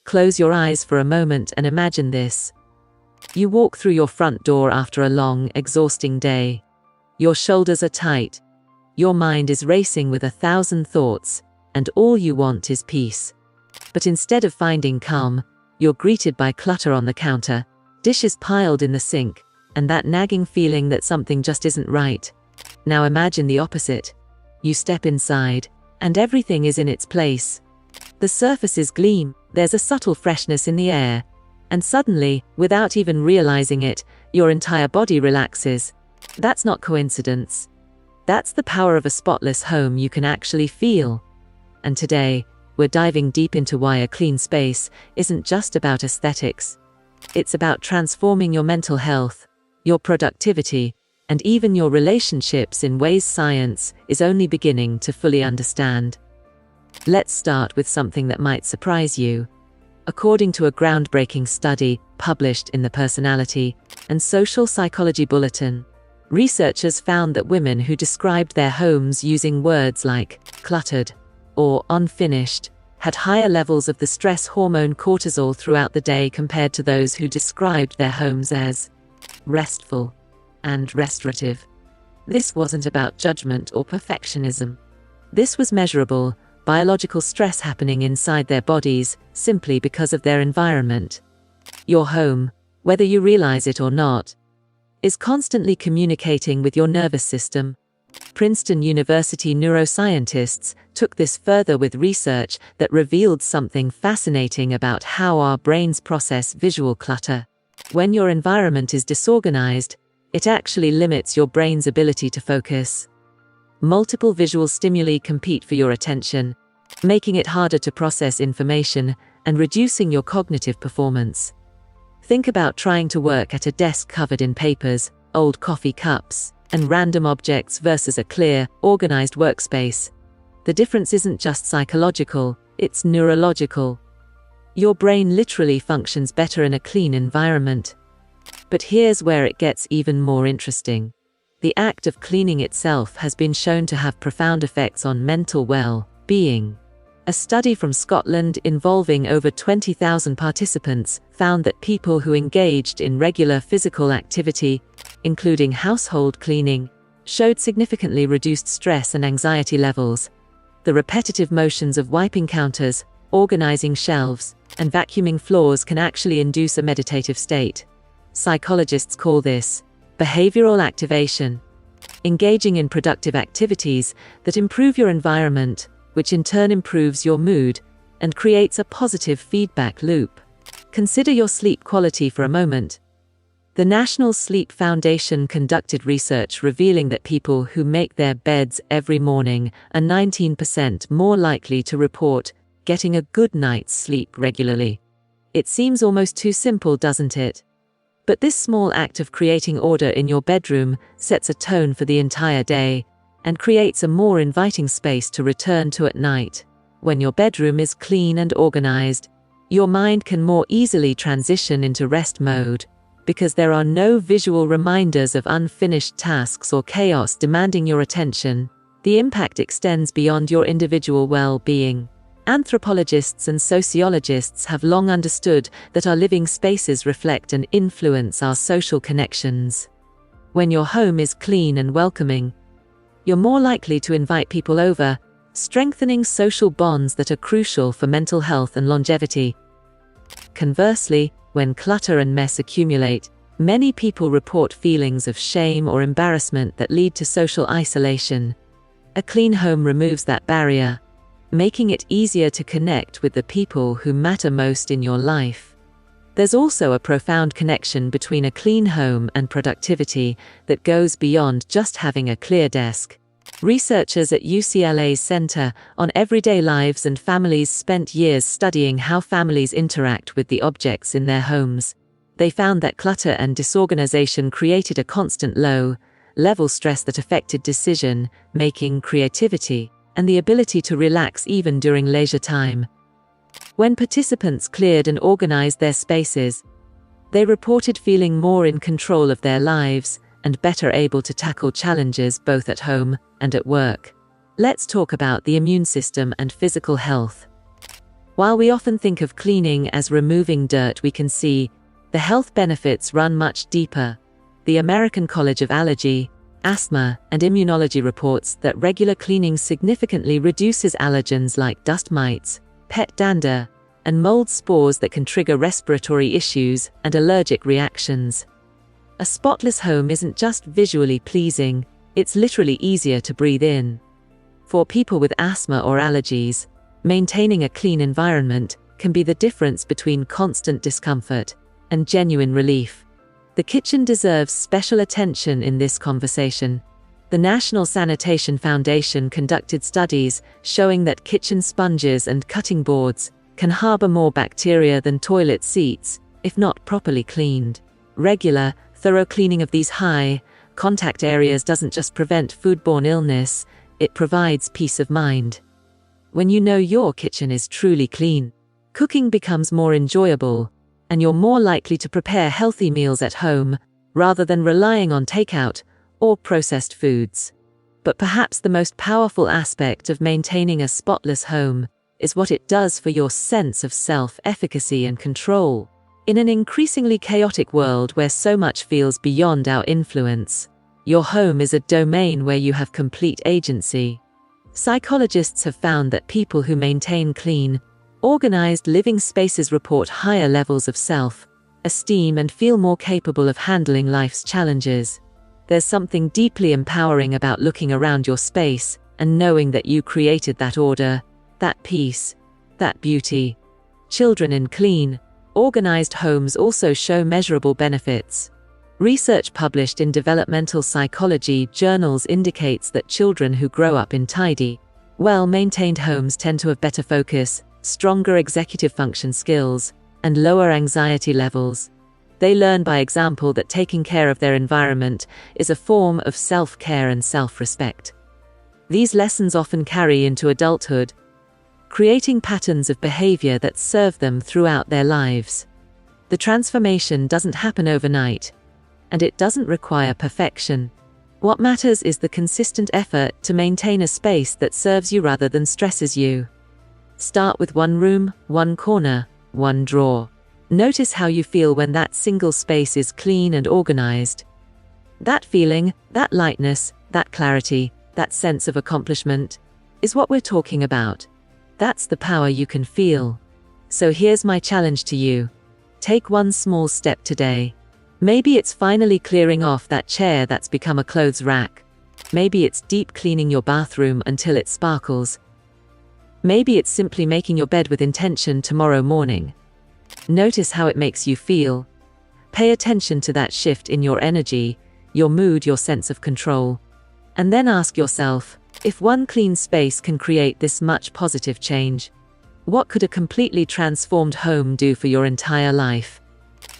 Close your eyes for a moment and imagine this. You walk through your front door after a long, exhausting day. Your shoulders are tight. Your mind is racing with 1,000 thoughts, and all you want is peace. But instead of finding calm, you're greeted by clutter on the counter, dishes piled in the sink, and that nagging feeling that something just isn't right. Now imagine the opposite. You step inside, and everything is in its place. The surfaces gleam, there's a subtle freshness in the air, and suddenly, without even realizing it, your entire body relaxes. That's not coincidence. That's the power of a spotless home you can actually feel. And today, we're diving deep into why a clean space isn't just about aesthetics. It's about transforming your mental health, your productivity, and even your relationships in ways science is only beginning to fully understand. Let's start with something that might surprise you. According to a groundbreaking study published in the Personality and Social Psychology Bulletin, researchers found that women who described their homes using words like cluttered or unfinished had higher levels of the stress hormone cortisol throughout the day compared to those who described their homes as restful and restorative. This wasn't about judgment or perfectionism. This was measurable, biological stress happening inside their bodies simply because of their environment. Your home, whether you realize it or not, is constantly communicating with your nervous system. Princeton University neuroscientists took this further with research that revealed something fascinating about how our brains process visual clutter. When your environment is disorganized, it actually limits your brain's ability to focus. Multiple visual stimuli compete for your attention, making it harder to process information and reducing your cognitive performance. Think about trying to work at a desk covered in papers, old coffee cups, and random objects versus a clear, organized workspace. The difference isn't just psychological, it's neurological. Your brain literally functions better in a clean environment. But here's where it gets even more interesting. The act of cleaning itself has been shown to have profound effects on mental well-being. A study from Scotland involving over 20,000 participants found that people who engaged in regular physical activity, including household cleaning, showed significantly reduced stress and anxiety levels. The repetitive motions of wiping counters, organizing shelves, and vacuuming floors can actually induce a meditative state. Psychologists call this behavioral activation. Engaging in productive activities that improve your environment, which in turn improves your mood and creates a positive feedback loop. Consider your sleep quality for a moment. The National Sleep Foundation conducted research revealing that people who make their beds every morning are 19% more likely to report getting a good night's sleep regularly. It seems almost too simple, doesn't it? But this small act of creating order in your bedroom sets a tone for the entire day and creates a more inviting space to return to at night. When your bedroom is clean and organized, your mind can more easily transition into rest mode, because there are no visual reminders of unfinished tasks or chaos demanding your attention. The impact extends beyond your individual well-being. Anthropologists and sociologists have long understood that our living spaces reflect and influence our social connections. When your home is clean and welcoming, you're more likely to invite people over, strengthening social bonds that are crucial for mental health and longevity. Conversely, when clutter and mess accumulate, many people report feelings of shame or embarrassment that lead to social isolation. A clean home removes that barrier, making it easier to connect with the people who matter most in your life. There's also a profound connection between a clean home and productivity that goes beyond just having a clear desk. Researchers at UCLA's Center on Everyday Lives and Families spent years studying how families interact with the objects in their homes. They found that clutter and disorganization created a constant low-level stress that affected decision-making, creativity, and the ability to relax even during leisure time. When participants cleared and organized their spaces, they reported feeling more in control of their lives and better able to tackle challenges both at home and at work. Let's talk about the immune system and physical health. While we often think of cleaning as removing dirt, we can see the health benefits run much deeper. The American College of Allergy, Asthma, and Immunology reports that regular cleaning significantly reduces allergens like dust mites, pet dander, and mold spores that can trigger respiratory issues and allergic reactions. A spotless home isn't just visually pleasing, it's literally easier to breathe in. For people with asthma or allergies, maintaining a clean environment can be the difference between constant discomfort and genuine relief. The kitchen deserves special attention in this conversation. The National Sanitation Foundation conducted studies showing that kitchen sponges and cutting boards can harbor more bacteria than toilet seats if not properly cleaned. Regular, thorough cleaning of these high-contact areas doesn't just prevent foodborne illness, it provides peace of mind. When you know your kitchen is truly clean, cooking becomes more enjoyable, and you're more likely to prepare healthy meals at home rather than relying on takeout or processed foods. But perhaps the most powerful aspect of maintaining a spotless home is what it does for your sense of self-efficacy and control. In an increasingly chaotic world where so much feels beyond our influence, your home is a domain where you have complete agency. Psychologists have found that people who maintain clean, organized living spaces report higher levels of self-esteem and feel more capable of handling life's challenges. There's something deeply empowering about looking around your space and knowing that you created that order, that peace, that beauty. Children in clean, organized homes also show measurable benefits. Research published in developmental psychology journals indicates that children who grow up in tidy, well-maintained homes tend to have better focus, stronger executive function skills, and lower anxiety levels. They learn by example that taking care of their environment is a form of self-care and self-respect. These lessons often carry into adulthood, creating patterns of behavior that serve them throughout their lives. The transformation doesn't happen overnight, and it doesn't require perfection. What matters is the consistent effort to maintain a space that serves you rather than stresses you. Start with one room, one corner, one drawer. Notice how you feel when that single space is clean and organized. That feeling, that lightness, that clarity, that sense of accomplishment is what we're talking about. That's the power you can feel. So here's my challenge to you. Take one small step today. Maybe it's finally clearing off that chair that's become a clothes rack. Maybe it's deep cleaning your bathroom until it sparkles. Maybe it's simply making your bed with intention tomorrow morning. Notice how it makes you feel. Pay attention to that shift in your energy, your mood, your sense of control. And then ask yourself, if one clean space can create this much positive change, what could a completely transformed home do for your entire life?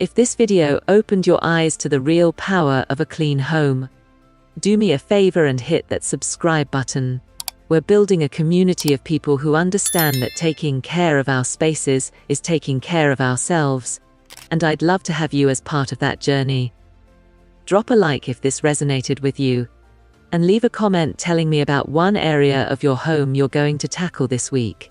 If this video opened your eyes to the real power of a clean home, do me a favor and hit that subscribe button. We're building a community of people who understand that taking care of our spaces is taking care of ourselves, and I'd love to have you as part of that journey. Drop a like if this resonated with you, and leave a comment telling me about one area of your home you're going to tackle this week.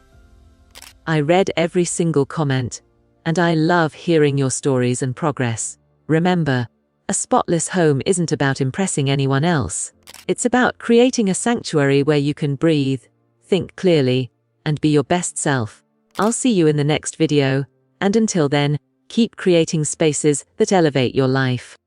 I read every single comment, and I love hearing your stories and progress. Remember, a spotless home isn't about impressing anyone else. It's about creating a sanctuary where you can breathe, think clearly, and be your best self. I'll see you in the next video, and until then, keep creating spaces that elevate your life.